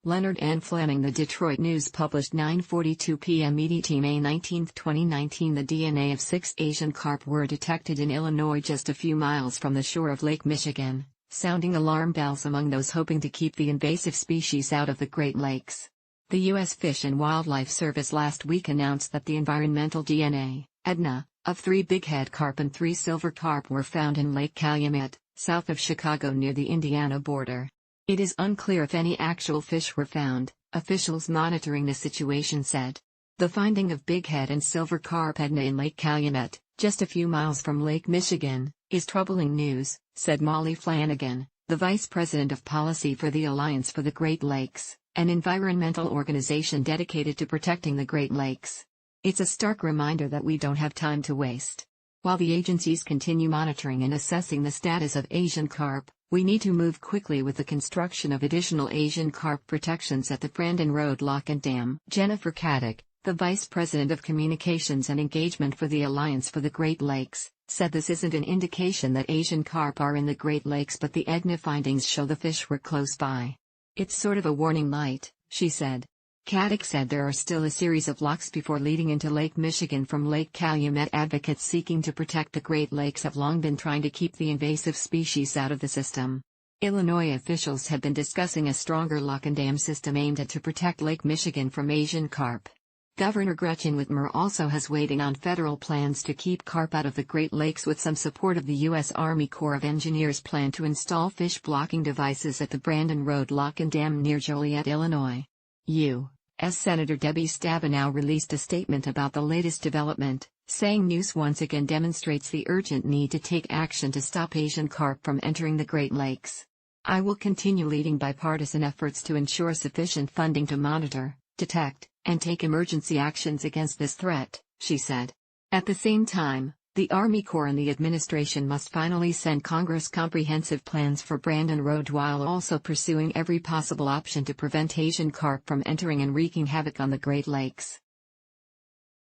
Leonard N. Fleming. The Detroit News published 9:42 p.m. EDT May 19, 2019. The DNA of 6 Asian carp were detected in Illinois just a few miles from the shore of Lake Michigan, sounding alarm bells among those hoping to keep the invasive species out of the Great Lakes. The U.S. Fish and Wildlife Service last week announced that the environmental DNA, EDNA, of 3 bighead carp and 3 silver carp were found in Lake Calumet, south of Chicago near the Indiana border. It is unclear if any actual fish were found, officials monitoring the situation said. The finding of bighead and silver carp EDNA in Lake Calumet, just a few miles from Lake Michigan, is troubling news, said Molly Flanagan, the vice president of policy for the Alliance for the Great Lakes, an environmental organization dedicated to protecting the Great Lakes. It's a stark reminder that we don't have time to waste. While the agencies continue monitoring and assessing the status of Asian carp, we need to move quickly with the construction of additional Asian carp protections at the Brandon Road Lock and Dam. Jennifer Caddick, the vice president of communications and engagement for the Alliance for the Great Lakes, said this isn't an indication that Asian carp are in the Great Lakes, but the EDNA findings show the fish were close by. It's sort of a warning light, she said. Caddick said there are still a series of locks before leading into Lake Michigan from Lake Calumet. Advocates seeking to protect the Great Lakes have long been trying to keep the invasive species out of the system. Illinois officials have been discussing a stronger lock and dam system aimed at to protect Lake Michigan from Asian carp. Governor Gretchen Whitmer also has waiting on federal plans to keep carp out of the Great Lakes with some support of the U.S. Army Corps of Engineers plan to install fish blocking devices at the Brandon Road Lock and Dam near Joliet, Illinois. U.S. Senator Debbie Stabenow released a statement about the latest development, saying news once again demonstrates the urgent need to take action to stop Asian carp from entering the Great Lakes. I will continue leading bipartisan efforts to ensure sufficient funding to monitor, detect, and take emergency actions against this threat, she said. At the same time, the Army Corps and the administration must finally send Congress comprehensive plans for Brandon Road while also pursuing every possible option to prevent Asian carp from entering and wreaking havoc on the Great Lakes.